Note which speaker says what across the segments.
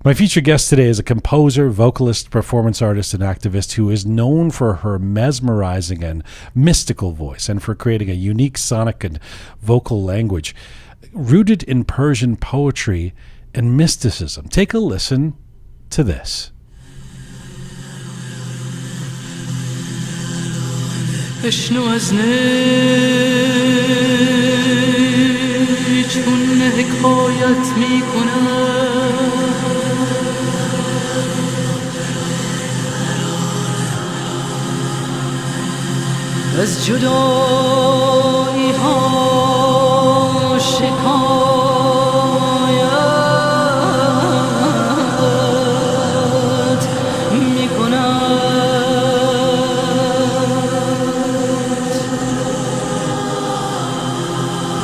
Speaker 1: My featured guest today is a composer, vocalist, performance artist, and activist who is known for her mesmerizing and mystical voice and for creating a unique sonic and vocal language rooted in Persian poetry and mysticism. Take a listen to this.
Speaker 2: از جدایی ها شکایت می کند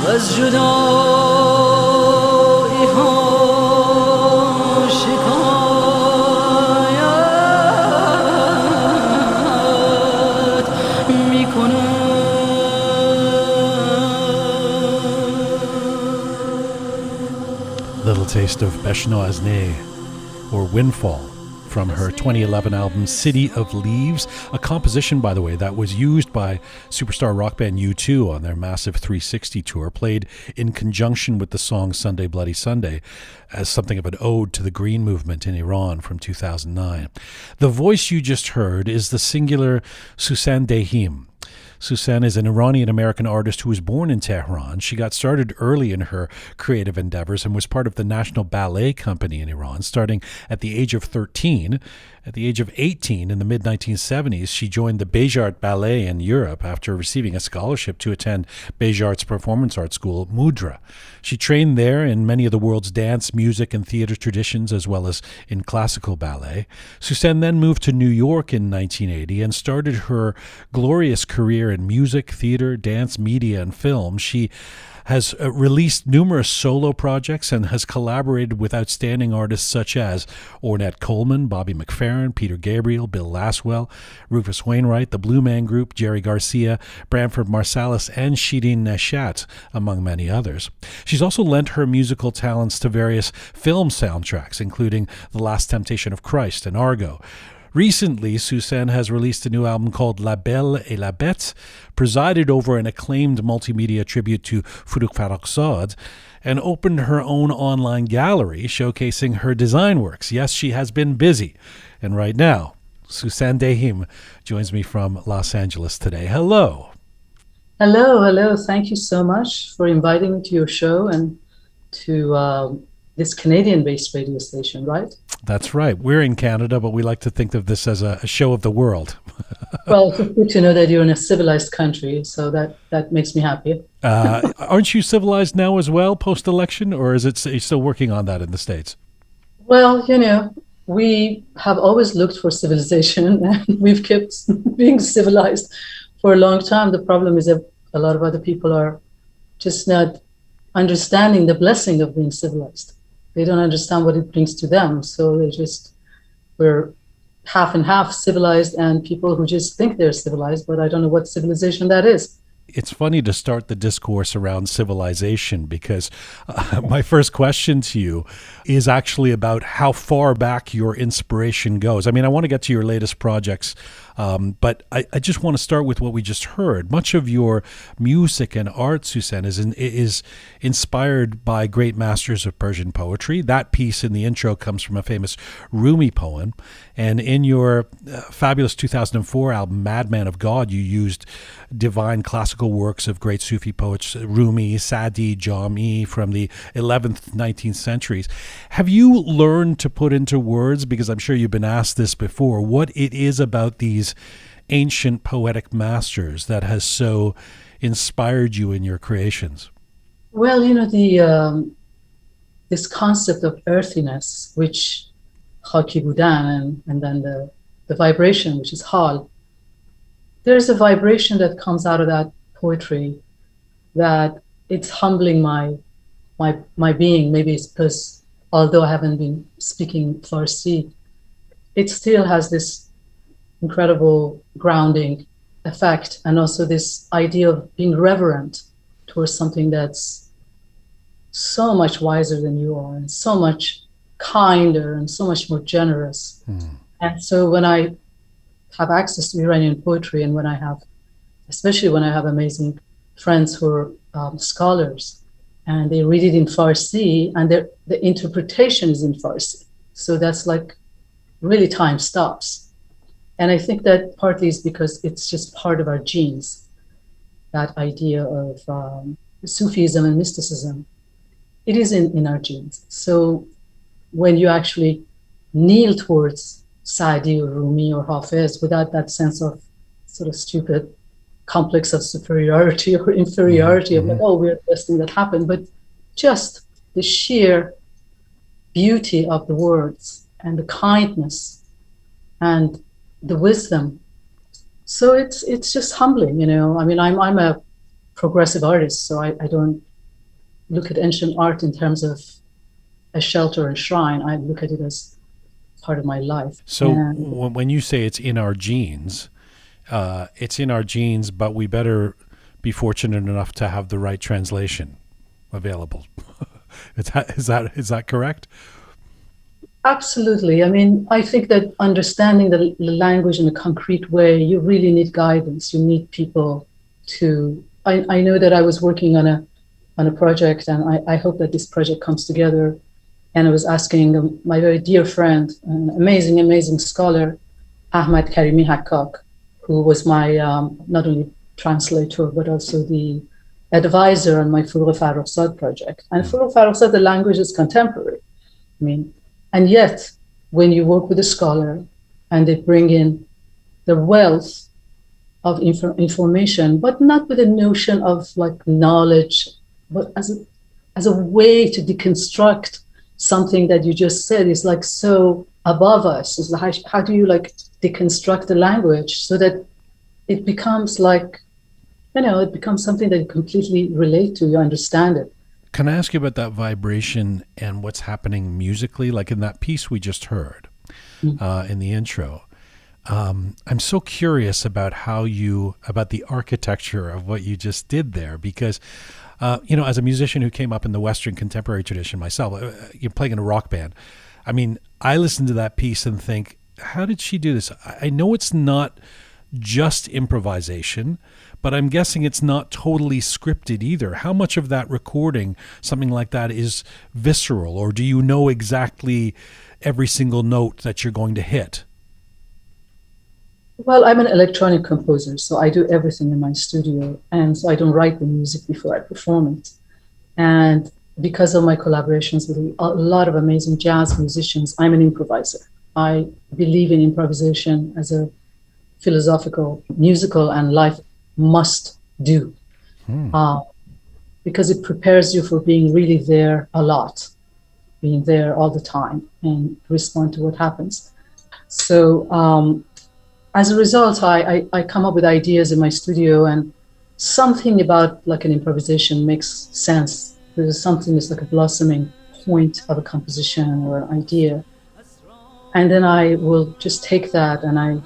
Speaker 2: از جدایی ها شکایت می کند.
Speaker 1: Little taste of Beshnoazne, or Windfall, from her 2011 album City of Leaves, a composition, by the way, that was used by superstar rock band U2 on their massive 360 tour, played in conjunction with the song Sunday Bloody Sunday as something of an ode to the Green Movement in Iran from 2009. The voice you just heard is the singular Sussan Deyhim. Sussan is an Iranian-American artist who was born in Tehran. She got started early in her creative endeavors and was part of the National Ballet Company in Iran, starting at the age of 13. At the age of 18, in the mid-1970s, she joined the Béjart Ballet in Europe after receiving a scholarship to attend Béjart's performance art school, Mudra. She trained there in many of the world's dance, music, and theater traditions, as well as in classical ballet. Sussan then moved to New York in 1980 and started her glorious career in music, theater, dance, media, and film. She has released numerous solo projects and has collaborated with outstanding artists such as Ornette Coleman, Bobby McFerrin, Peter Gabriel, Bill Laswell, Rufus Wainwright, the Blue Man Group, Jerry Garcia, Branford Marsalis, and Shirin Neshat, among many others. She's also lent her musical talents to various film soundtracks, including The Last Temptation of Christ and Argo. Recently, Sussan has released a new album called La Belle et la Bête, presided over an acclaimed multimedia tribute to Fourouk Farrokhzad, and opened her own online gallery showcasing her design works. Yes, she has been busy. And right now, Sussan Deyhim joins me from Los Angeles today. Hello.
Speaker 3: Hello. Thank you so much for inviting me to your show and to this Canadian-based radio station, right?
Speaker 1: That's right. We're in Canada, but we like to think of this as a show of the world.
Speaker 3: Well, it's good to know that you're in a civilized country, so that makes me happy.
Speaker 1: Aren't you civilized now as well, post-election, or is it still working on that in the States?
Speaker 3: Well, we have always looked for civilization, and we've kept being civilized for a long time. The problem is that a lot of other people are just not understanding the blessing of being civilized. They don't understand what it brings to them. So we're half and half, civilized and people who just think they're civilized, but I don't know what civilization that is.
Speaker 1: It's funny to start the discourse around civilization because my first question to you is actually about how far back your inspiration goes. I mean, I want to get to your latest projects, but I just want to start with what we just heard. Much of your music and art, Sussan, is inspired by great masters of Persian poetry. That piece in the intro comes from a famous Rumi poem. And in your fabulous 2004 album, Madman of God, you used divine classical works of great Sufi poets, Rumi, Sadi, Jami, from the 11th, 19th centuries. Have you learned to put into words, because I'm sure you've been asked this before, what it is about these ancient poetic masters that has so inspired you in your creations?
Speaker 3: Well, this concept of earthiness, which khaki budan, and then the vibration, which is hal. There's a vibration that comes out of that poetry that it's humbling my being. Maybe it's because although I haven't been speaking Farsi, it still has this incredible grounding effect, and also this idea of being reverent towards something that's so much wiser than you are and so much kinder and so much more generous. And so when I have access to Iranian poetry, and especially when I have amazing friends who are scholars, and they read it in Farsi, and the interpretation is in Farsi. So that's like really time stops. And I think that partly is because it's just part of our genes, that idea of Sufism and mysticism. It is in our genes. So when you actually kneel towards Saadi or Rumi or Hafiz without that sense of sort of stupid complex of superiority or inferiority of like, oh, we're the best thing that happened, but just the sheer beauty of the words and the kindness and the wisdom. So it's just humbling, you know. I mean, I'm a progressive artist, so I don't look at ancient art in terms of a shelter and shrine. I look at it as part of my life.
Speaker 1: So when you say it's in our genes, but we better be fortunate enough to have the right translation available. Is that correct?
Speaker 3: Absolutely. I mean, I think that understanding the language in a concrete way, you really need guidance. You need people to. I know that I was working on a project, and I hope that this project comes together. And I was asking my very dear friend, an amazing scholar, Ahmad Karimi Hakkak, who was my not only translator but also the advisor on my Furuq Farrokhzad project. And Furuq Farrokhzad, the language is contemporary. I mean, and yet when you work with a scholar and they bring in the wealth of information, but not with a notion of like knowledge, but as a way to deconstruct something that you just said is like so above us. Is like, how do you like deconstruct the language so that it becomes like, you know, it becomes something that you completely relate to, you understand it.
Speaker 1: Can I ask you about that vibration and what's happening musically? Like in that piece we just heard in the intro. I'm so curious about about the architecture of what you just did there, because, you know, as a musician who came up in the Western contemporary tradition myself, you're playing in a rock band. I mean, I listen to that piece and think, how did she do this? I know it's not just improvisation, but I'm guessing it's not totally scripted either. How much of that recording, something like that, is visceral, or do you know exactly every single note that you're going to hit?
Speaker 3: Well, I'm an electronic composer, so I do everything in my studio, and so I don't write the music before I perform it. And because of my collaborations with a lot of amazing jazz musicians, I'm an improviser. I believe in improvisation as a philosophical, musical, and life must do, because it prepares you for being really there a lot, being there all the time and respond to what happens. So as a result, I come up with ideas in my studio, and something about like an improvisation makes sense. There's something that's like a blossoming point of a composition or an idea. And then I will just take that and I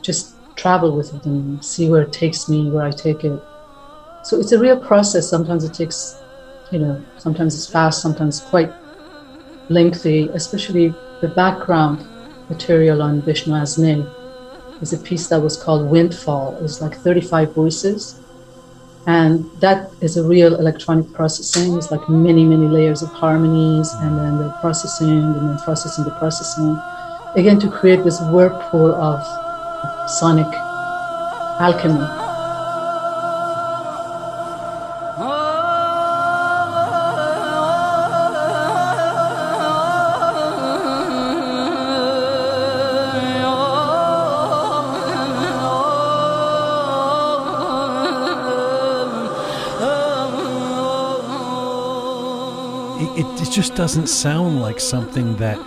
Speaker 3: just travel with it and see where it takes me, where I take it. So it's a real process. Sometimes it takes, you know, sometimes it's fast, sometimes quite lengthy, especially the background material on Bishnu Azne is a piece that was called Windfall. It was like 35 voices. And that is a real electronic processing. It's like many layers of harmonies, and then the processing, and then processing the processing. Again, to create this whirlpool of sonic alchemy.
Speaker 1: It just doesn't sound like something that,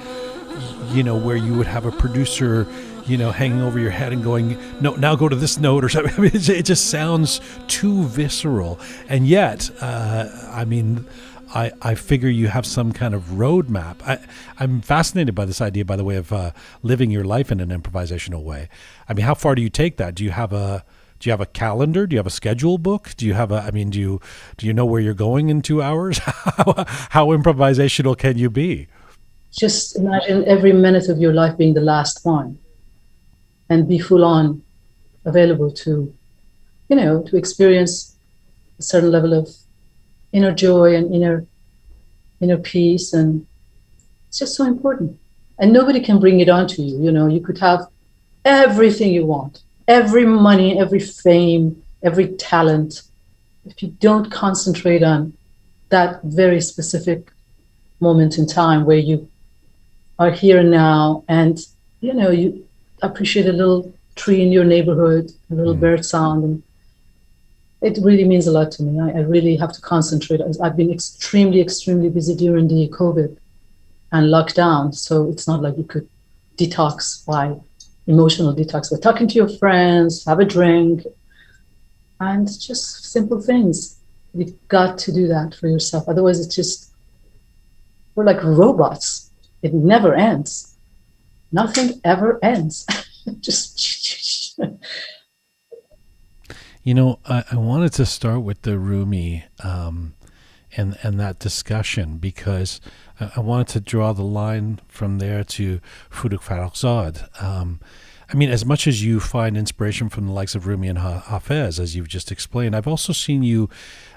Speaker 1: you know, where you would have a producer, you know, hanging over your head and going, no, now go to this note or something. I mean, it just sounds too visceral. And yet, I mean, I figure you have some kind of roadmap. I'm fascinated by this idea, by the way, of living your life in an improvisational way. I mean, how far do you take that? Do you have a calendar? Do you have a schedule book? Do you have do you know where you're going in 2 hours? How improvisational can you be?
Speaker 3: just imagine every minute of your life being the last one, and be full on available to, to experience a certain level of inner joy and inner peace. And it's just so important. And nobody can bring it onto you. You could have everything you want, every money, every fame, every talent. If you don't concentrate on that very specific moment in time where you are here and now, and you appreciate a little tree in your neighborhood, a little bird sound, and it really means a lot to me. I really have to concentrate. I've been extremely, extremely busy during the COVID and lockdown, so it's not like you could detox by emotional detox, but talking to your friends, have a drink, and just simple things. You've got to do that for yourself. Otherwise, we're like robots. It never ends. Nothing ever ends. Just.
Speaker 1: I wanted to start with the Rumi and that discussion, because I wanted to draw the line from there to Furugh Farrokhzad. As much as you find inspiration from the likes of Rumi and Hafez, as you've just explained, I've also seen you,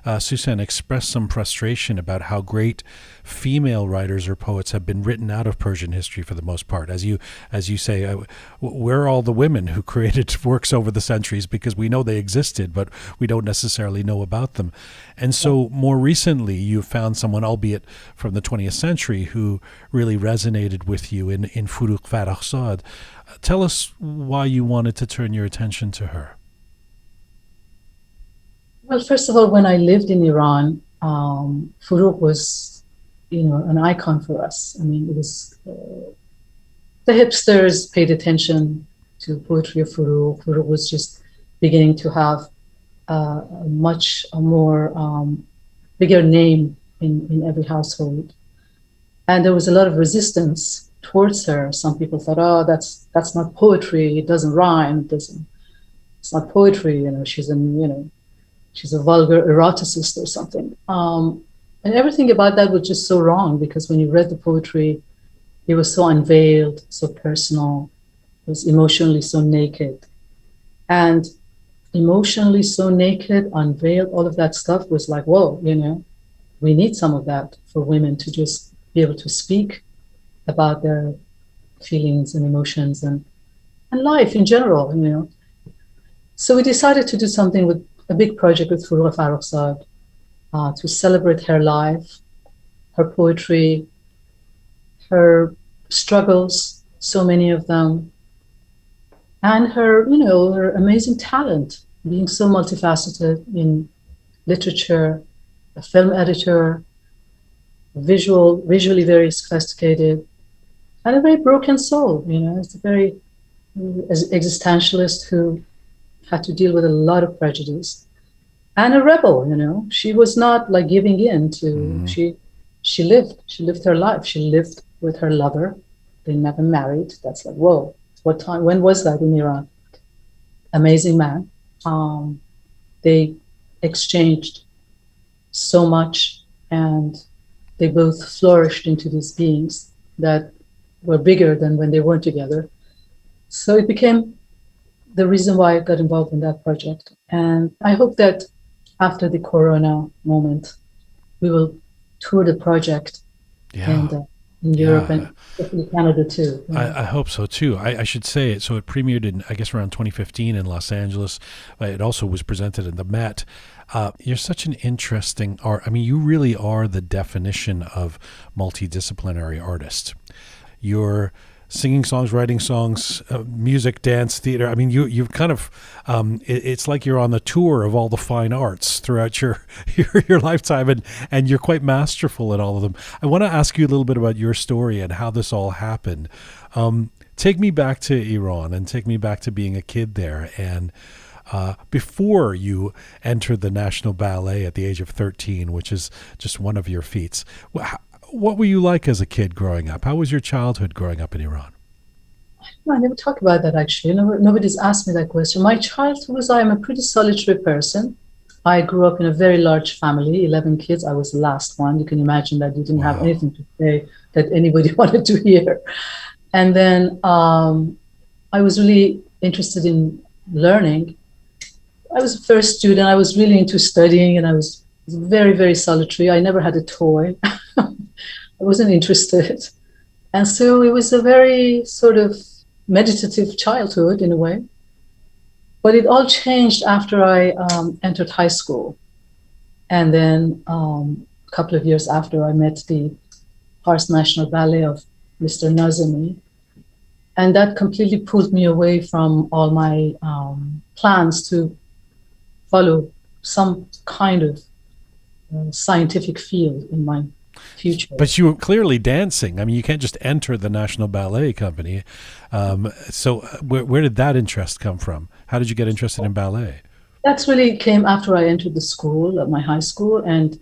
Speaker 1: Sussan, express some frustration about how great female writers or poets have been written out of Persian history for the most part. As you say, where are all the women who created works over the centuries? Because we know they existed, but we don't necessarily know about them. And so more recently, you've found someone, albeit from the 20th century, who really resonated with you in Furugh Farrokhzad. Tell us why you wanted to turn your attention to her.
Speaker 3: Well, first of all, when I lived in Iran, Furugh was, an icon for us. It was the hipsters paid attention to poetry of Furugh. Furugh was just beginning to have a much more bigger name in every household, and there was a lot of resistance towards her. Some people thought, "Oh, that's not poetry. It doesn't rhyme. It's not poetry. She's a vulgar eroticist or something." And everything about that was just so wrong, because when you read the poetry, it was so unveiled, so personal. It was emotionally so naked, and emotionally so naked, unveiled. All of that stuff was like, whoa, we need some of that for women to just be able to speak about their feelings and emotions and life in general, So we decided to do something with a big project with Furugh Farrokhzad to celebrate her life, her poetry, her struggles, so many of them, and her, her amazing talent, being so multifaceted in literature, a film editor, visually very sophisticated, and a very broken soul. It's a very existentialist who had to deal with a lot of prejudice, and a rebel. She was not like giving in to. She lived her life. She lived with her lover. They never married. That's like, whoa, what time? When was that in Iran? Amazing man. They exchanged so much, and they both flourished into these beings that were bigger than when they weren't together. So it became the reason why I got involved in that project. And I hope that after the Corona moment, we will tour the project in Europe and hopefully Canada too.
Speaker 1: I hope so too. I should say it. So it premiered in, I guess, around 2015 in Los Angeles. It also was presented in the Met. You're such an interesting art. You really are the definition of multidisciplinary artist. You're singing songs, writing songs, music, dance, theater. You've kind of, it's like you're on the tour of all the fine arts throughout your lifetime, and you're quite masterful at all of them. I want to ask you a little bit about your story and how this all happened. Take me back to Iran and take me back to being a kid there, and before you entered the National Ballet at the age of 13, which is just one of your feats. What were you like as a kid growing up? How was your childhood growing up in Iran?
Speaker 3: I never talk about that, actually. Nobody's asked me that question. My childhood was, I am a pretty solitary person. I grew up in a very large family, 11 kids. I was the last one. You can imagine that you didn't have anything to say that anybody wanted to hear. And then I was really interested in learning. I was a first student. I was really into studying, and I was very, very solitary. I never had a toy. I wasn't interested. And so it was a very sort of meditative childhood in a way. But it all changed after I entered high school. And then a couple of years after, I met the Fars National Ballet of Mr. Nazemi. And that completely pulled me away from all my plans to follow some kind of scientific field in my future.
Speaker 1: But you were clearly dancing. I mean, you can't just enter the National Ballet Company. So where did that interest come from? How did you get interested in ballet?
Speaker 3: That's really came after I entered the school, my high school. And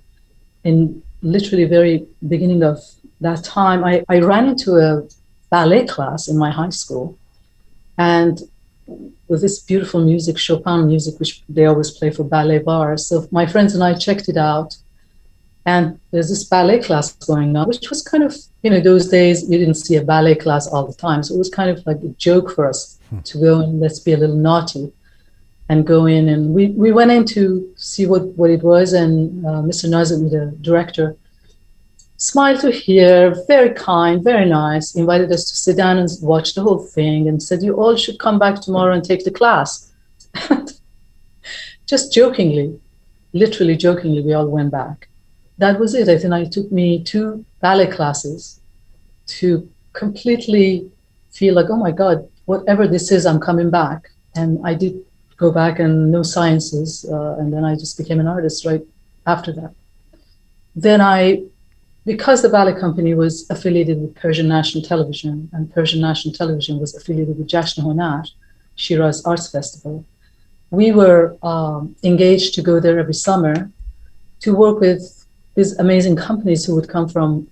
Speaker 3: in literally very beginning of that time, I ran into a ballet class in my high school. And with this beautiful music, Chopin music, which they always play for ballet bars. So my friends and I checked it out. And there's this ballet class going on, which was kind of, those days you didn't see a ballet class all the time. So it was kind of like a joke for us to go and let's be a little naughty and go in. And we went in to see what it was. And Mr. Nazemi, the director, smiled to hear, very kind, very nice, invited us to sit down and watch the whole thing and said, you all should come back tomorrow and take the class. Just jokingly, literally jokingly, we all went back. That was it. I think it took me 2 ballet classes to completely feel like, oh my God, whatever this is, I'm coming back. And I did go back and know sciences. And then I just became an artist right after that. Then because the ballet company was affiliated with Persian National Television, and Persian National Television was affiliated with Jashn Honar, Shiraz Arts Festival, we were engaged to go there every summer to work with these amazing companies who would come from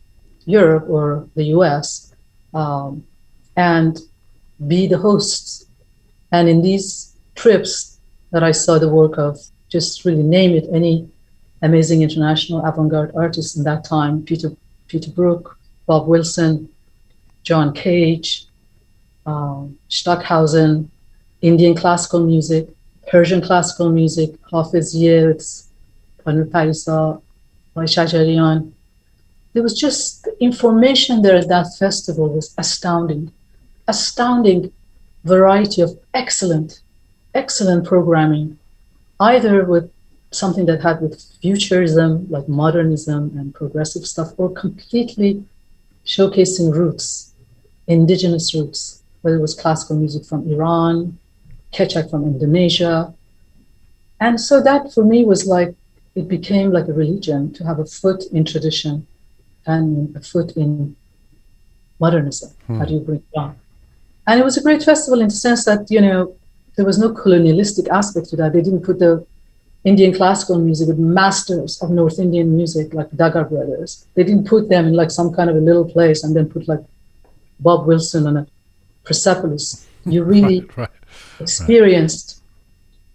Speaker 3: Europe or the US and be the hosts. And in these trips that I saw the work of, just really name it, any amazing international avant-garde artists in that time, Peter Brook, Bob Wilson, John Cage, Stockhausen, Indian classical music, Persian classical music, Hafiz Yildiz, Panu Parisa, Shajarian. There was just the information there at that festival was astounding variety of excellent programming, either with something that had with futurism, like modernism and progressive stuff, or completely showcasing roots, indigenous roots, whether it was classical music from Iran, Kecak from Indonesia. And so that for me was like, it became like a religion to have a foot in tradition and a foot in modernism. How do you bring it on? And it was a great festival in the sense that, there was no colonialistic aspect to that. They didn't put the Indian classical music with masters of North Indian music like Dagar brothers. They didn't put them in like some kind of a little place and then put like Bob Wilson on a Persepolis. You really experienced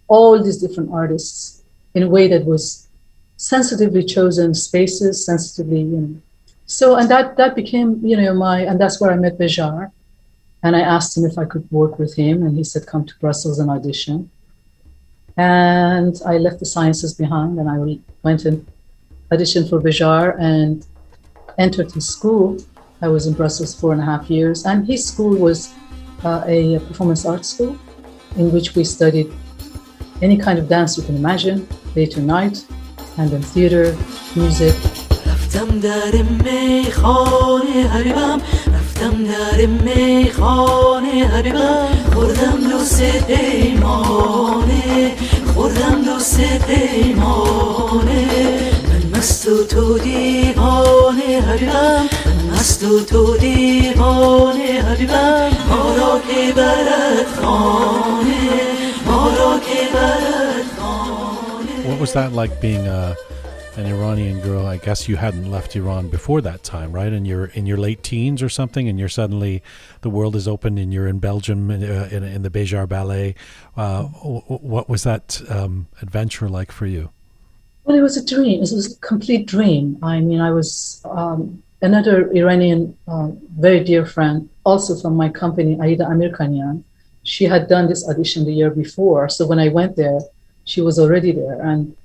Speaker 3: all these different artists in a way that was sensitively chosen spaces, sensitively, So, and that became, and that's where I met Bejar. And I asked him if I could work with him. And he said, come to Brussels and audition. And I left the sciences behind and I went and auditioned for Bejar and entered his school. I was in Brussels 4.5 years. And his school was a performance arts school in which we studied any kind of dance you can imagine, day to night, and then theater, music.
Speaker 2: رفتم در میخانه حبیبم رفتم در میخانه حبیبم خوردم دو سه پیمانه خوردم دو سه پیمانه من مست و تو دیوانه حبیبم من مست و تو دیوانه حبیبم ما را که برد خانه ما را که برد خانه.
Speaker 1: What was that like being an Iranian girl? I guess you hadn't left Iran before that time, right? And you're in your late teens or something, and you're suddenly, the world is open and you're in Belgium in the Bejar Ballet. What was that adventure like for you?
Speaker 3: Well, it was a dream. It was a complete dream. I mean, I was another Iranian, very dear friend, also from my company, Iranian-American, she had done this audition the year before. So when I went there, she was already there. And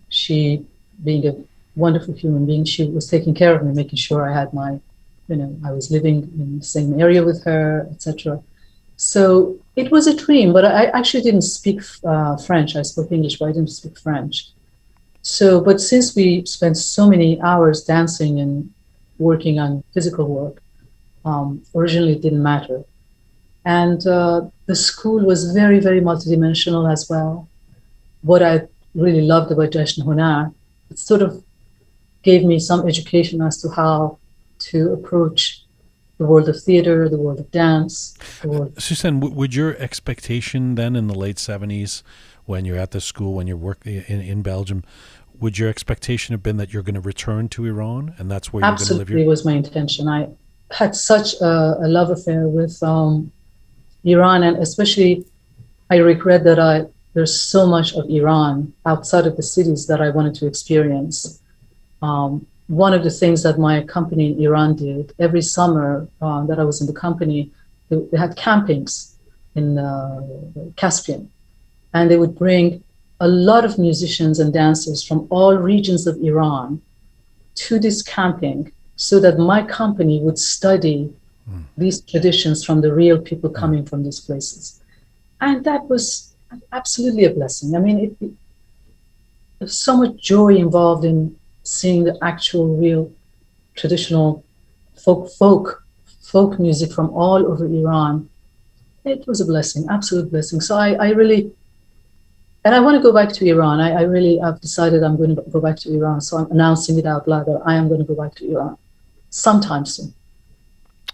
Speaker 3: she, being a wonderful human being, she was taking care of me, making sure I had my, I was living in the same area with her, etc. So it was a dream, but I actually didn't speak French. I spoke English, but I didn't speak French. So, but since we spent so many hours dancing and working on physical work, originally it didn't matter. And the school was very, very multidimensional as well. What I really loved about Jashn Hunar, it sort of gave me some education as to how to approach the world of theater, the world of dance.
Speaker 1: Sussan, would your expectation then in the late 70s, when you're at the school, when you're working in Belgium, would your expectation have been that you're going to return to Iran and that's where you're going to live?
Speaker 3: Absolutely was my intention. I had such a love affair with Iran, and especially I regret that there's so much of Iran outside of the cities that I wanted to experience. One of the things that my company in Iran did, every summer that I was in the company, they had campings in Caspian, and they would bring a lot of musicians and dancers from all regions of Iran to this camping so that my company would study these traditions from the real people coming from these places. And that was absolutely a blessing. I mean, there's so much joy involved in seeing the actual, real, traditional folk music from all over Iran. It was a blessing, absolute blessing. So I really, and I want to go back to Iran. I've decided I'm going to go back to Iran. So I'm announcing it out loud that I am going to go back to Iran sometime soon.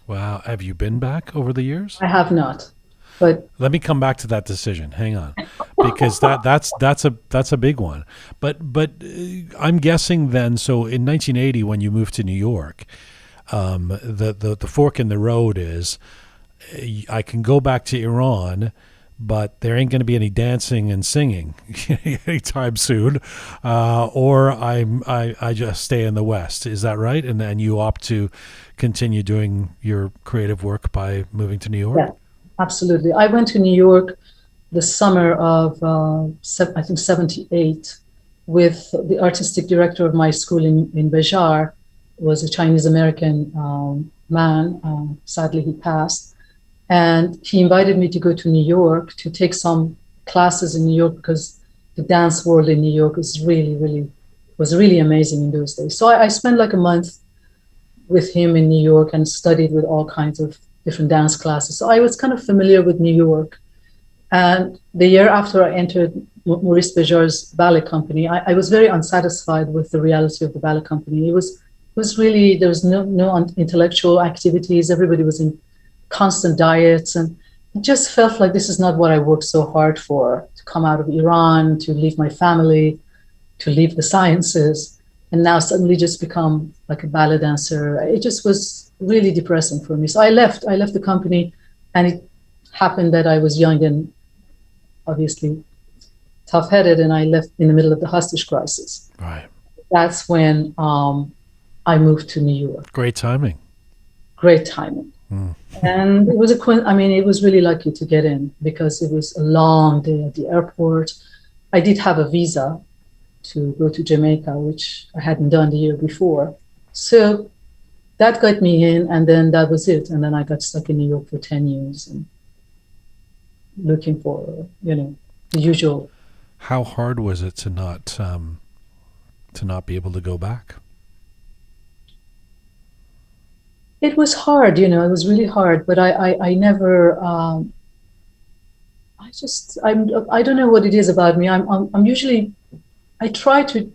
Speaker 1: Wow. Have you been back over the years?
Speaker 3: I have not. But
Speaker 1: let me come back to that decision. Hang on, because that's a big one. But I'm guessing then. So in 1980, when you moved to New York, the fork in the road is I can go back to Iran, but there ain't going to be any dancing and singing anytime soon, or I just stay in the West. Is that right? And then you opt to continue doing your creative work by moving to New York?
Speaker 3: Yeah. Absolutely. I went to New York the summer of, I think, 78 with the artistic director of my school in Bejar, was a Chinese-American man. Sadly, he passed. And he invited me to go to New York to take some classes in New York because the dance world in New York was really amazing in those days. So I spent like a month with him in New York and studied with all kinds of different dance classes. So I was kind of familiar with New York. And the year after I entered Maurice Bejar's ballet company, I was very unsatisfied with the reality of the ballet company. It was really, there was no intellectual activities. Everybody was in constant diets. And it just felt like this is not what I worked so hard for, to come out of Iran, to leave my family, to leave the sciences, and now suddenly just become like a ballet dancer. It just was really depressing for me. So I left the company, and it happened that I was young and obviously tough-headed, and I left in the middle of the hostage crisis.
Speaker 1: Right.
Speaker 3: That's when I moved to New York.
Speaker 1: Great timing.
Speaker 3: Great timing. And it was it was really lucky to get in because it was a long day at the airport. I did have a visa to go to Jamaica, which I hadn't done the year before. So that got me in, and then that was it. And then I got stuck in New York for 10 years and looking for, the usual.
Speaker 1: How hard was it to not be able to go back?
Speaker 3: It was hard, it was really hard, but I never, I don't know what it is about me. I'm usually, I try to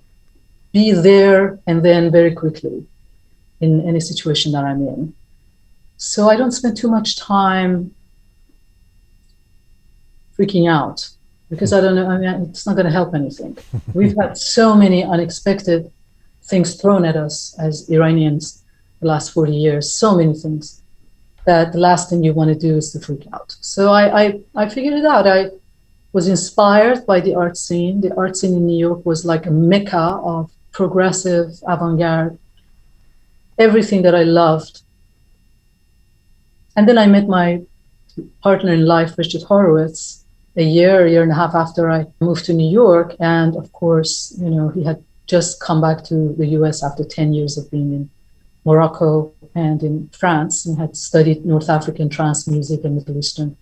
Speaker 3: be there and then very quickly in any situation that I'm in. So I don't spend too much time freaking out because I don't know, it's not going to help anything. We've had so many unexpected things thrown at us as Iranians the last 40 years, so many things, that the last thing you want to do is to freak out. So I figured it out. I was inspired by the art scene. The art scene in New York was like a mecca of progressive avant-garde everything that I loved. And then I met my partner in life, Richard Horowitz, a year and a half after I moved to New York. And of course, you know, he had just come back to the US after 10 years of being in Morocco and in France, and had studied North African trance music and Middle Eastern.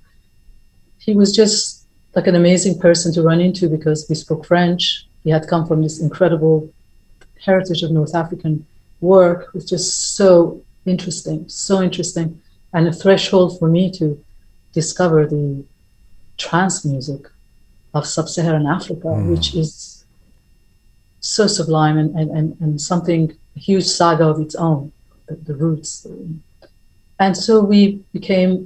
Speaker 3: He was just like an amazing person to run into because we spoke French. He had come from this incredible heritage of North African work. It was just so interesting, and a threshold for me to discover the trance music of sub-Saharan Africa, which is so sublime and something, a huge saga of its own, the roots. And so we became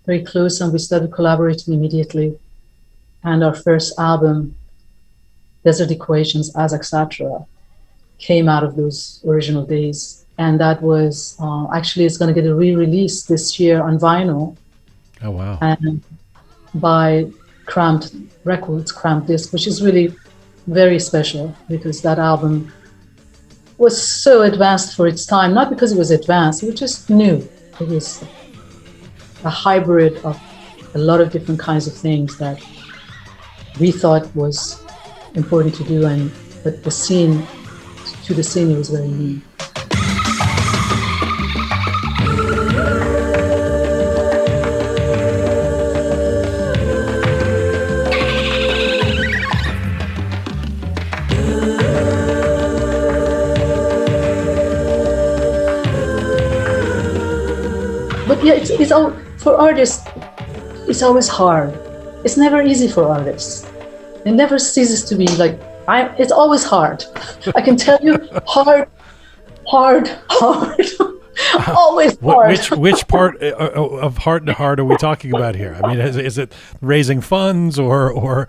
Speaker 3: very close, and we started collaborating immediately. And our first album, Desert Equations, As Etc., came out of those original days. And that was, actually, it's going to get a re-release this year on vinyl.
Speaker 1: Oh, wow.
Speaker 3: And by Cramped Records, Cramped Disc, which is really very special because that album was so advanced for its time, not because it was advanced, it was just new. It was a hybrid of a lot of different kinds of things that we thought was important to do, but the scene, it was very new. But yeah, it's all, for artists, it's always hard. It's never easy for artists. It never ceases to be like, it's always hard. I can tell you, hard. Always hard.
Speaker 1: Which part of hard are we talking about here? I mean, is it raising funds or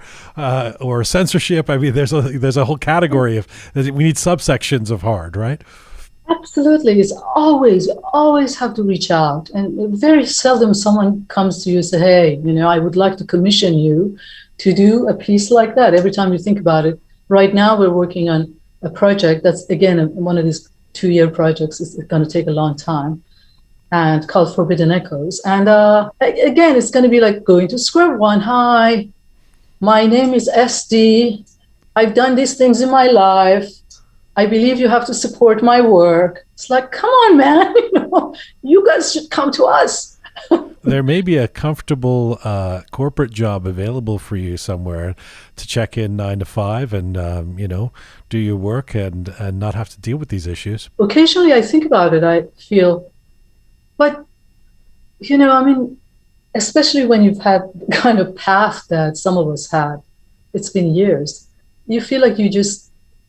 Speaker 1: censorship? I mean, there's a whole category of, we need subsections of hard, right?
Speaker 3: Absolutely. It's always have to reach out. And very seldom someone comes to you and say, hey, you know, I would like to commission you to do a piece like that. Every time you think about it. Right now, we're working on a project that's, again, one of these 2-year projects. It's going to take a long time, and called Forbidden Echoes. And again, it's going to be like going to square one. Hi, my name is SD. I've done these things in my life. I believe you have to support my work. It's like, come on, man. You guys should come to us.
Speaker 1: There may be a comfortable corporate job available for you somewhere to check in 9 to 5 and, do your work and not have to deal with these issues.
Speaker 3: Occasionally I think about it. I feel, but, I mean, especially when you've had the kind of path that some of us had, it's been years, you feel like you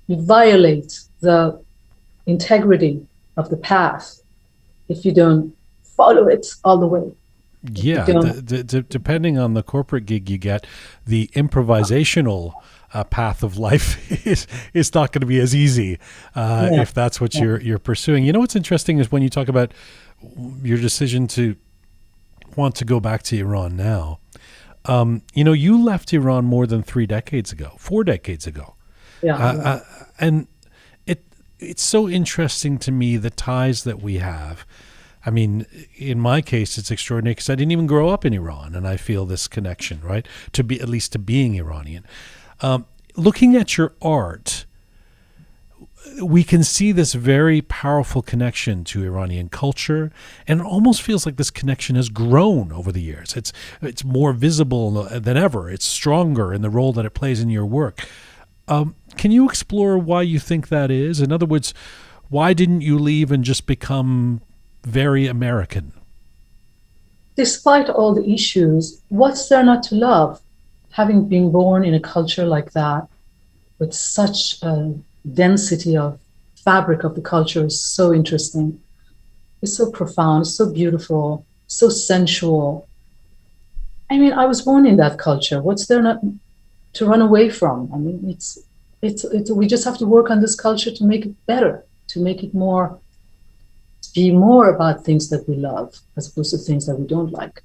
Speaker 3: violate the integrity of the path if you don't follow it all the way.
Speaker 1: Yeah, depending on the corporate gig you get, the improvisational path of life is not going to be as easy if that's what you're pursuing. You know what's interesting is when you talk about your decision to want to go back to Iran now. You left Iran more than 4 decades ago. Yeah. And it's so interesting to me, the ties that we have. I mean, in my case, it's extraordinary because I didn't even grow up in Iran, and I feel this connection, right, to being Iranian. Looking at your art, we can see this very powerful connection to Iranian culture, and it almost feels like this connection has grown over the years. It's more visible than ever. It's stronger in the role that it plays in your work. Can you explore why you think that is? In other words, why didn't you leave and just become very American?
Speaker 3: Despite all the issues, what's there not to love? Having been born in a culture like that, with such a density of fabric of the culture, is so interesting. It's so profound, so beautiful, so sensual. I mean, I was born in that culture. What's there not to run away from? I mean, it's we just have to work on this culture to make it better, to make it be more about things that we love as opposed to things that we don't like.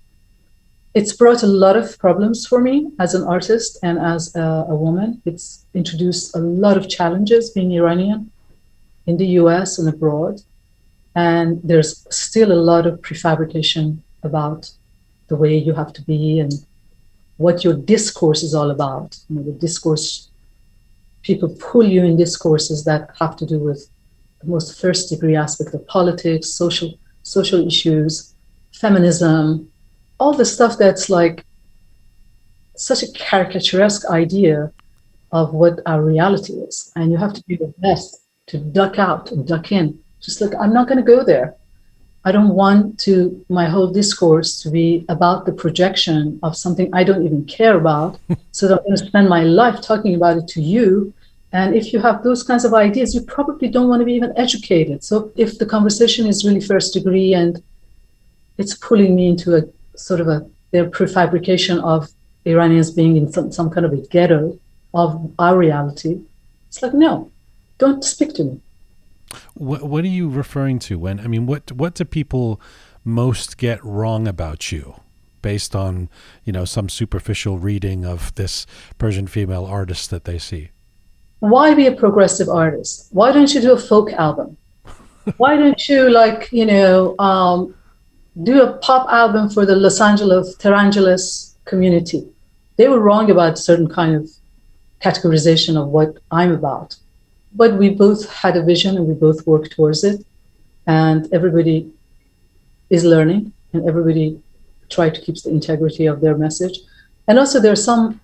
Speaker 3: It's brought a lot of problems for me as an artist and as a woman. It's introduced a lot of challenges being Iranian in the US and abroad. And there's still a lot of prefabrication about the way you have to be and what your discourse is all about. You know, the discourse, people pull you in discourses that have to do with the most first degree aspect of politics, social issues, feminism, all the stuff that's like such a caricaturesque idea of what our reality is. And you have to do your best to duck out and duck in. Just like, I'm not going to go there. I don't want my whole discourse to be about the projection of something I don't even care about. So that I'm going to spend my life talking about it to you. And if you have those kinds of ideas, you probably don't want to be even educated. So if the conversation is really first degree and it's pulling me into a sort of their prefabrication of Iranians being in some kind of a ghetto of our reality, it's like, no, don't speak to me.
Speaker 1: What are you referring to when, I mean, what do people most get wrong about you based on, you know, some superficial reading of this Persian female artist that they see?
Speaker 3: Why be a progressive artist? Why don't you do a folk album? Why don't you, like, you know, do a pop album for the Los Angeles community? They were wrong about certain kind of categorization of what I'm about. But we both had a vision and we both worked towards it. And everybody is learning and everybody tried to keep the integrity of their message. And also there are some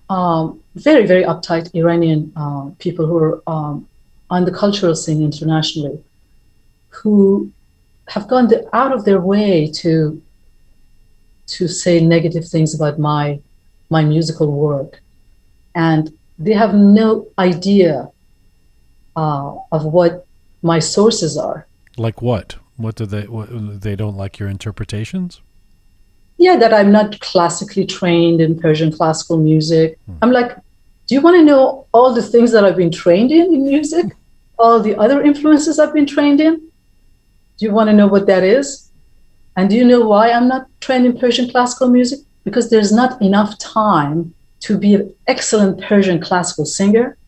Speaker 3: very, very uptight Iranian people who are on the cultural scene internationally who have gone out of their way to say negative things about my musical work. And they have no idea of what my sources are. Like
Speaker 1: what? What they don't like your interpretations?
Speaker 3: Yeah, that I'm not classically trained in Persian classical music. I'm like, do you want to know all the things that I've been trained in music? All the other influences I've been trained in? Do you want to know what that is? And do you know why I'm not trained in Persian classical music? Because there's not enough time to be an excellent Persian classical singer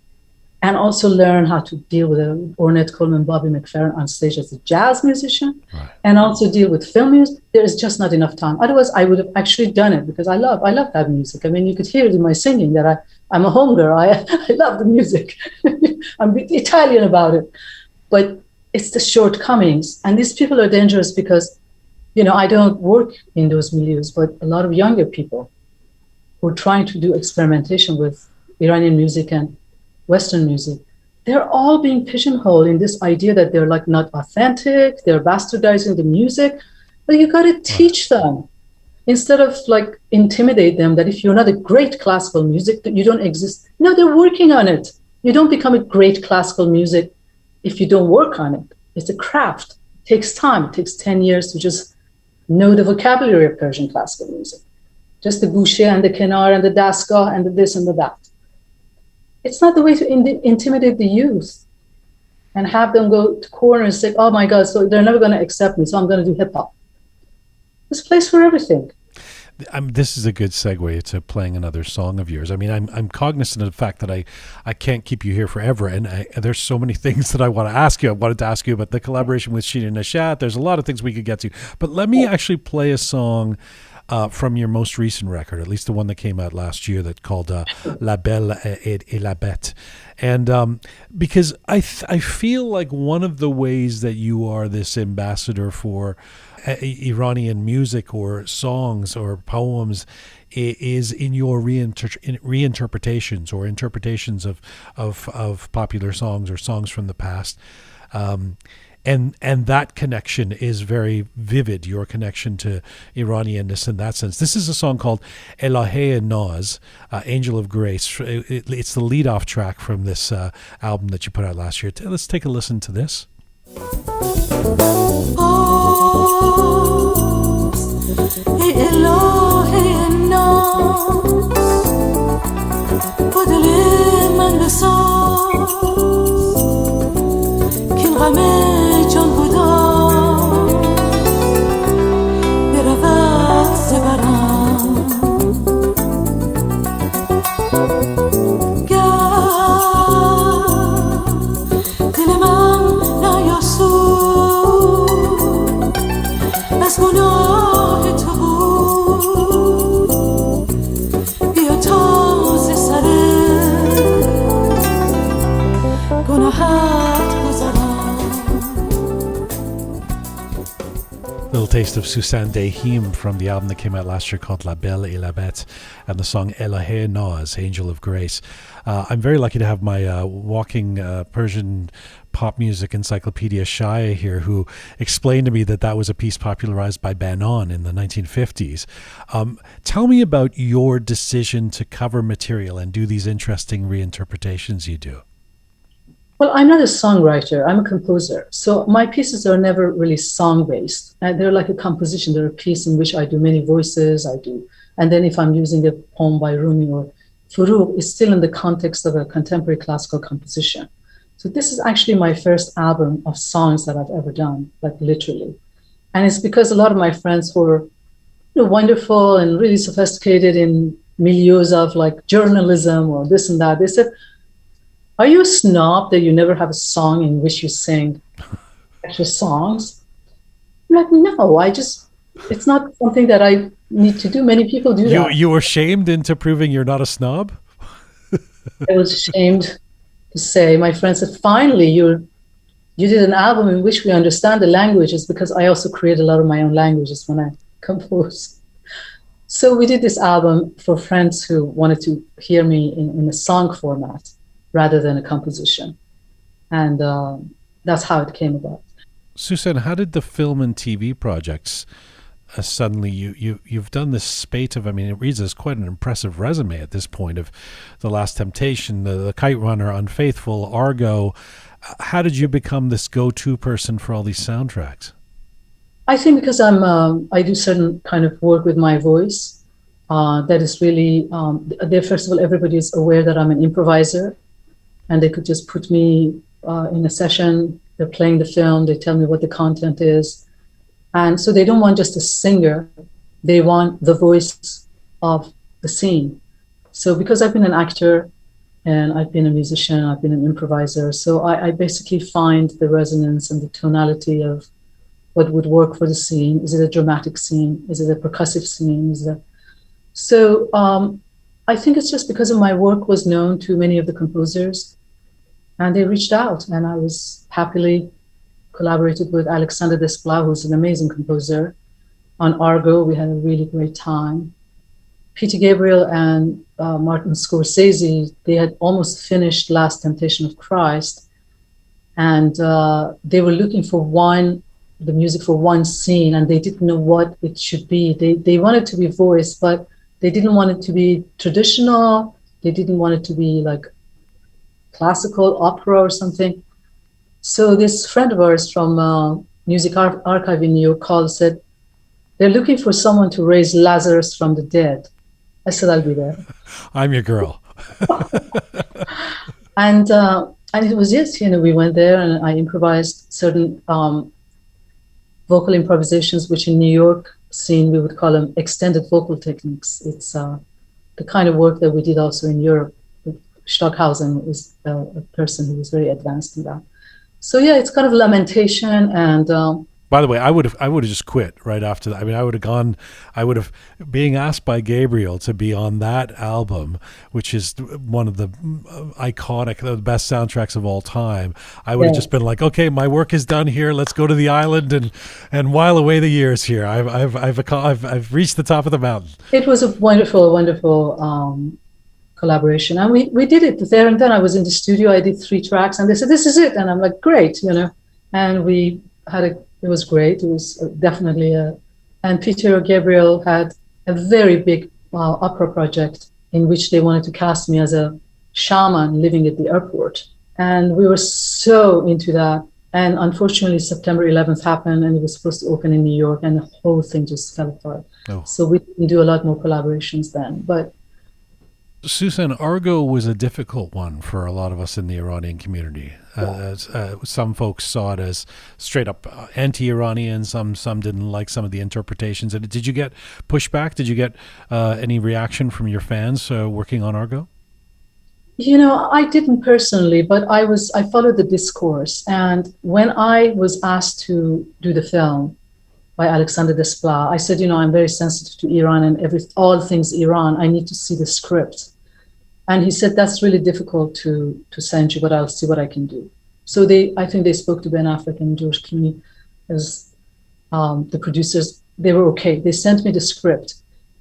Speaker 3: and also learn how to deal with Ornette Coleman, Bobby McFerrin on stage as a jazz musician, right, and also deal with film music. There is just not enough time. Otherwise, I would have actually done it because I love that music. I mean, you could hear it in my singing that I'm a home girl. I love the music. I'm Italian about it. But it's the shortcomings. And these people are dangerous because, you know, I don't work in those milieus, but a lot of younger people who are trying to do experimentation with Iranian music and Western music, they're all being pigeonholed in this idea that they're like not authentic, they're bastardizing the music. But you got to teach them instead of like intimidate them that if you're not a great classical music, that you don't exist. No, they're working on it. You don't become a great classical music if you don't work on it. It's a craft. It takes time. It takes 10 years to just know the vocabulary of Persian classical music. Just the gushe and the kenar and the dastgah and the this and the that. It's not the way to intimidate the youth and have them go to corners and say, oh my God, so they're never going to accept me, so I'm going to do hip hop. There's a place for everything.
Speaker 1: This is a good segue to playing another song of yours. I mean, I'm cognizant of the fact that I can't keep you here forever, and there's so many things that I want to ask you. I wanted to ask you about the collaboration with Sheena Nashat. There's a lot of things we could get to, but let me actually play a song from your most recent record, at least the one that came out last year, that's called La Belle et la Bête. And because I feel like one of the ways that you are this ambassador for Iranian music or songs or poems is in your reinterpretations or interpretations of popular songs or songs from the past. And that connection is very vivid, your connection to Iranianness in that sense. This is a song called Elahe Naz, Angel of Grace. It's the lead-off track from this album that you put out last year. Let's take a listen to this. vocalist of Sussan Deyhim from the album that came out last year called La Belle et la Bête, and the song Elohe Naz, Angel of Grace. I'm very lucky to have my walking Persian pop music encyclopedia Shaya here, who explained to me that was a piece popularized by Banon in the 1950s. Tell me about your decision to cover material and do these interesting reinterpretations you do.
Speaker 3: Well, I'm not a songwriter, I'm a composer. So my pieces are never really song-based. They're like a composition. They're a piece in which I do many voices, and then if I'm using a poem by Rumi or Furugh, it's still in the context of a contemporary classical composition. So this is actually my first album of songs that I've ever done, like literally. And it's because a lot of my friends who are wonderful and really sophisticated in milieus of like journalism or this and that, they said, are you a snob that you never have a song in which you sing extra songs? I'm like, no, it's not something that I need to do. Many people do that.
Speaker 1: You were shamed into proving you're not a snob?
Speaker 3: I was ashamed to say, my friend said, finally, you did an album in which we understand the languages, because I also create a lot of my own languages when I compose. So we did this album for friends who wanted to hear me in a song format rather than a composition. And that's how it came about.
Speaker 1: Sussan, how did the film and TV projects suddenly, you've done this spate of, it reads as quite an impressive resume at this point, of The Last Temptation, the Kite Runner, Unfaithful, Argo. How did you become this go-to person for all these soundtracks?
Speaker 3: I think because I do certain kind of work with my voice that is really, first of all, everybody is aware that I'm an improviser, and they could just put me in a session, they're playing the film, they tell me what the content is. And so they don't want just a singer, they want the voice of the scene. So because I've been an actor and I've been a musician, I've been an improviser, so I basically find the resonance and the tonality of what would work for the scene. Is it a dramatic scene? Is it a percussive scene? So I think it's just because of my work was known to many of the composers, and they reached out, and I was happily collaborated with Alexander Desplat, who's an amazing composer. On Argo, we had a really great time. Peter Gabriel and Martin Scorsese, they had almost finished Last Temptation of Christ, and they were looking for the music for one scene, and they didn't know what it should be. They wanted to be voice, but they didn't want it to be traditional. They didn't want it to be like classical opera or something. So this friend of ours from Music Archive in New York called, said, they're looking for someone to raise Lazarus from the dead. I said, I'll be there.
Speaker 1: I'm your girl.
Speaker 3: And it was, yes, we went there and I improvised certain vocal improvisations, which in New York scene, we would call them extended vocal techniques. It's the kind of work that we did also in Europe. Stockhausen is a person who was very advanced in that. So yeah, it's kind of lamentation and.
Speaker 1: By the way, I would have just quit right after that. I would have being asked by Gabriel to be on that album, which is one of the iconic, the best soundtracks of all time. I would have just been like, okay, my work is done here. Let's go to the island and while away the years here. I've reached the top of the mountain. It
Speaker 3: was a wonderful, wonderful collaboration, and we did it there and then. I was in the studio. I did 3 tracks, and they said, "This is it," and I'm like, "Great," And we had it was great. It was definitely and Peter Gabriel had a very big opera project in which they wanted to cast me as a shaman living at the airport. And we were so into that. And unfortunately, September 11th happened, and it was supposed to open in New York, and the whole thing just fell apart. Oh. So we didn't do a lot more collaborations then. But
Speaker 1: Sussan, Argo was a difficult one for a lot of us in the Iranian community. Some folks saw it as straight up anti-Iranian. Some didn't like some of the interpretations. And did you get pushback? Did you get any reaction from your fans working on Argo?
Speaker 3: I didn't personally, but I followed the discourse. And when I was asked to do the film by Alexander Desplat, I said, I'm very sensitive to Iran and all things Iran. I need to see the script. And he said, that's really difficult to send you, but I'll see what I can do. So I think they spoke to Ben Affleck and George Clooney as the producers they were okay. They sent me the script.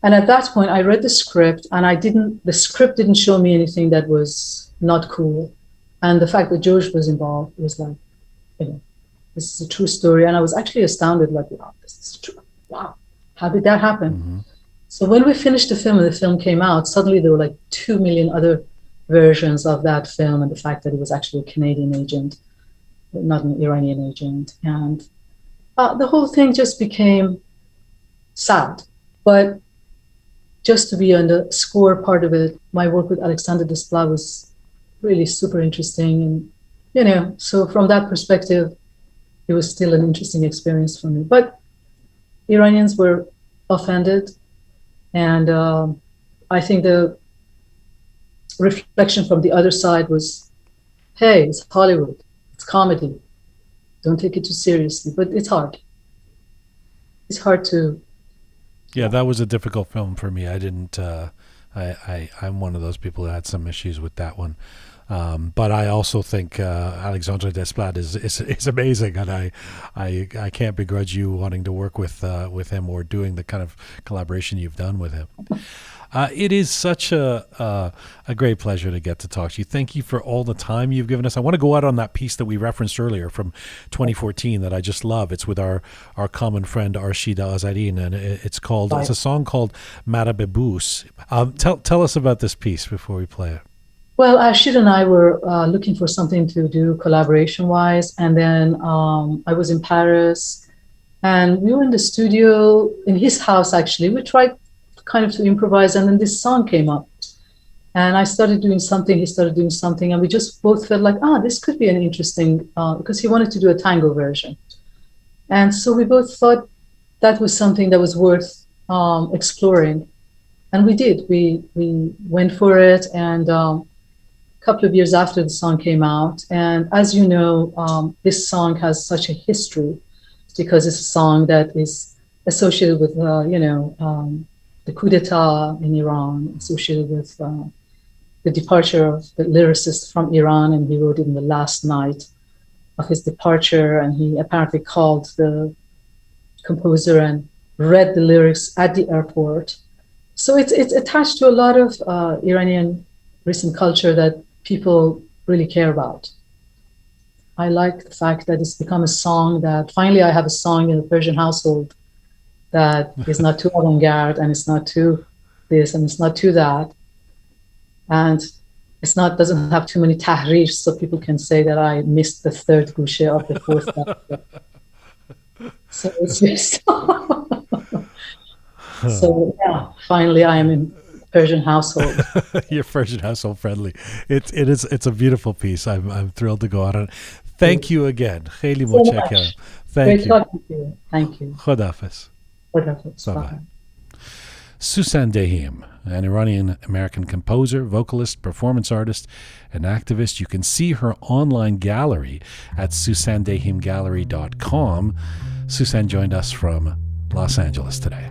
Speaker 3: And at that point, I read the script, and the script didn't show me anything that was not cool. And the fact that George was involved was like, this is a true story. And I was actually astounded, like, wow, this is true. Wow, how did that happen? Mm-hmm. So when we finished the film and the film came out, suddenly there were like 2 million other versions of that film, and the fact that it was actually a Canadian agent, not an Iranian agent. And the whole thing just became sad. But just to be on the score part of it, my work with Alexander Desplat was really super interesting. And, so from that perspective, it was still an interesting experience for me. But Iranians were offended. And I think the reflection from the other side was, hey, it's Hollywood, it's comedy. Don't take it too seriously. But it's hard. It's hard to...
Speaker 1: Yeah, that was a difficult film for me. I didn't... I'm one of those people who had some issues with that one. But I also think Alexandre Desplat is amazing, and I can't begrudge you wanting to work with him or doing the kind of collaboration you've done with him. It is such a great pleasure to get to talk to you. Thank you for all the time you've given us. I want to go out on that piece that we referenced earlier from 2014 that I just love. It's with our common friend Arshida Azarine, and it's a song called Marabebous. Tell us about this piece before we play it.
Speaker 3: Well, Arshid and I were looking for something to do collaboration-wise, and then I was in Paris, and we were in the studio in his house, actually. We tried kind of to improvise, and then this song came up. And I started doing something, he started doing something, and we just both felt like, this could be an interesting, because he wanted to do a tango version. And so we both thought that was something that was worth exploring. And we did. We went for it, and couple of years after the song came out. And as you know, this song has such a history because it's a song that is associated with, the coup d'etat in Iran, associated with the departure of the lyricist from Iran, and he wrote it in the last night of his departure, and he apparently called the composer and read the lyrics at the airport. So it's attached to a lot of Iranian recent culture that people really care about. I like the fact that it's become a song that finally I have a song in a Persian household that is not too avant-garde, and it's not too this and it's not too that, and doesn't have too many tahrir, so people can say that I missed the third gushe of the fourth. So it's just so yeah, finally I am in Persian household.
Speaker 1: You're Persian household friendly. It's a beautiful piece. I'm thrilled to go out on it. Thank you again. Kheli mutshakar. Thank you.
Speaker 3: Talking to you. Thank you.
Speaker 1: Khodafis. Bye-bye. Sussan Deyhim, an Iranian-American composer, vocalist, performance artist, and activist. You can see her online gallery at sussandeyhimgallery.com. Sussan joined us from Los Angeles today.